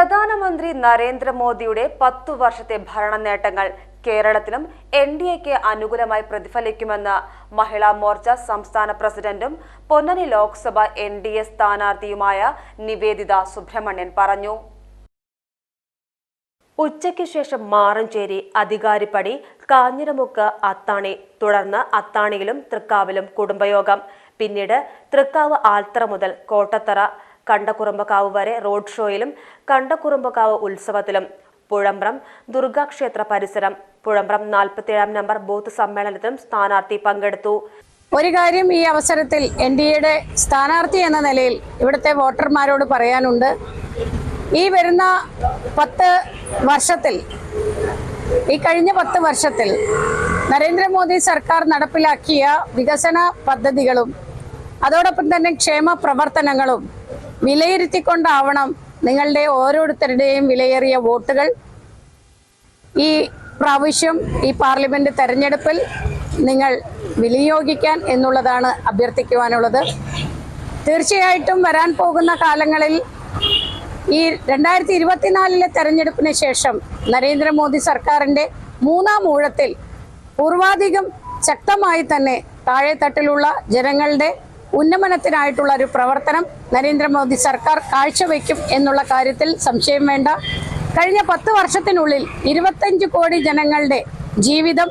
പ്രധാനമന്ത്രി നരേന്ദ്രമോദിയുടെ 10 വർഷത്തെ ഭരണ നേട്ടങ്ങൾ കേരളത്തിലും എൻഡിഎക്ക് അനുകൂലമായി പ്രതിഫലിക്കുമെന്ന് മഹിളാ മോർച്ച സംസ്ഥാന പ്രസിഡന്റും പൊന്നാനി ലോക്സഭ എൻഡിഎ സ്ഥാനാർത്ഥിയുമായ നിവേദിത സുബ്രഹ്മണ്യൻ പറഞ്ഞു. ഉച്ചയ്ക്ക് ശേഷം മാറഞ്ചേരി, അധികാരിപ്പടി, കാഞ്ഞിരമുക്ക്, അത്താണി, തുടർന്ന് അത്താണിയിലും തൃക്കാവിലും കുടുംബയോഗം, പിന്നീട് തൃക്കാവ് ആൽത്തറ മുതൽ കോട്ടത്തറ കണ്ടക്കുറുമ്പക്കാവ് വരെ റോഡ് ഷോയിലും കണ്ടക്കുറുമ്പക്കാവ് ഉത്സവത്തിലും, പുഴമ്പ്രം ദുർഗാക്ഷേത്ര പരിസരം, പുഴമ്പ്രം 47 നമ്പർ ബൂത്ത് സമ്മേളനത്തിലും സ്ഥാനാർത്ഥി പങ്കെടുത്തു. ഒരു കാര്യം ഈ അവസരത്തിൽ എൻഡിഎയുടെ സ്ഥാനാർത്ഥി എന്ന നിലയിൽ ഇവിടുത്തെ വോട്ടർമാരോട് പറയാനുണ്ട്. ഈ വരുന്ന 10 വർഷത്തിൽ, ഈ കഴിഞ്ഞ 10 വർഷത്തിൽ നരേന്ദ്രമോദി സർക്കാർ നടപ്പിലാക്കിയ വികസന പദ്ധതികളും അതോടൊപ്പം തന്നെ ക്ഷേമ പ്രവർത്തനങ്ങളും വിലയിരുത്തിക്കൊണ്ടാവണം നിങ്ങളുടെ ഓരോരുത്തരുടെയും വിലയേറിയ വോട്ടുകൾ ഈ പ്രാവശ്യം ഈ പാർലമെന്റ് തെരഞ്ഞെടുപ്പിൽ നിങ്ങൾ വിനിയോഗിക്കാൻ എന്നുള്ളതാണ് അഭ്യർത്ഥിക്കുവാനുള്ളത്. തീർച്ചയായിട്ടും വരാൻ പോകുന്ന കാലങ്ങളിൽ ഈ 2024 തെരഞ്ഞെടുപ്പിന് ശേഷം നരേന്ദ്രമോദി സർക്കാരിന്റെ 3ാം ഊഴത്തിൽ പൂർവാധികം ശക്തമായി തന്നെ താഴെത്തട്ടിലുള്ള ജനങ്ങളുടെ ഉന്നമനത്തിനായിട്ടുള്ള ഒരു പ്രവർത്തനം നരേന്ദ്രമോദി സർക്കാർ കാഴ്ചവെക്കും എന്നുള്ള കാര്യത്തിൽ സംശയം വേണ്ട. കഴിഞ്ഞ 10 വർഷത്തിനുള്ളിൽ 25 കോടി ജനങ്ങളുടെ ജീവിതം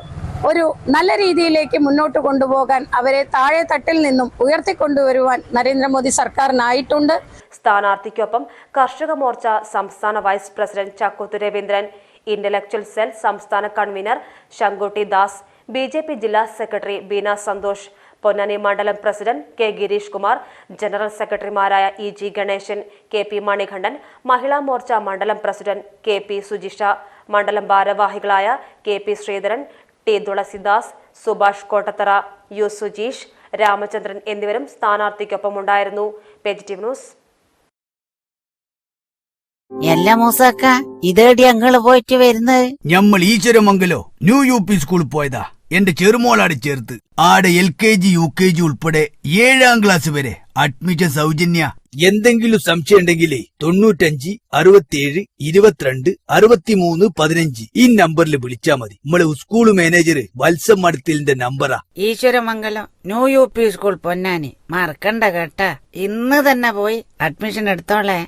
ഒരു നല്ല രീതിയിലേക്ക് മുന്നോട്ട് കൊണ്ടുപോകാൻ, അവരെ താഴെത്തട്ടിൽ നിന്നും ഉയർത്തിക്കൊണ്ടുവരുവാൻ നരേന്ദ്രമോദി സർക്കാരിനായിട്ടുണ്ട്. സ്ഥാനാർത്ഥിക്കൊപ്പം കർഷക മോർച്ച സംസ്ഥാന vice president Chakkuth Raveendran, intellectual cell സംസ്ഥാന കൺവീനർ ശങ്കുട്ടി ദാസ്, ബിജെപി ജില്ലാ സെക്രട്ടറി ബീന സന്തോഷ്, പൊന്നാനി മണ്ഡലം president K Girish Kumar, general സെക്രട്ടറിമാരായ E G Ganesan, K P Manikandan, Mahila Morcha മണ്ഡലം പ്രസിഡന്റ് കെ പി സുജിഷ, മണ്ഡലം ഭാരവാഹികളായ K P Sreedharan, T Thulasidas, Subhash Kottathara, U Sujeesh, Ramachandran എന്നിവരും സ്ഥാനാർത്ഥിക്കൊപ്പമുണ്ടായിരുന്നു. Positive news. എല്ലാ മൂസാക്ക ഇതേടി അങ്ങള് പോയിട്ട് വരുന്നത്? ഞമ്മൾ ഈശ്വരമംഗലോ ന്യൂ UP സ്കൂളിൽ പോയതാ. എന്റെ ചെറുമോളാട് ചേർത്ത് ആടെ LKG UKG ഉൾപ്പെടെ 7ാം ക്ലാസ് വരെ അഡ്മിഷൻ സൗജന്യ. എന്തെങ്കിലും സംശയം ഉണ്ടെങ്കിലേ 95 67 22 63 15 ഈ നമ്പറിൽ വിളിച്ചാ മതി. നമ്മളെ സ്കൂൾ മാനേജർ വത്സം മടത്തിലിന്റെ നമ്പറാ. Eeswaramangalam new UP school Ponnani മറക്കണ്ട കേട്ടാ. ഇന്ന് തന്നെ പോയി അഡ്മിഷൻ എടുത്തോളേ.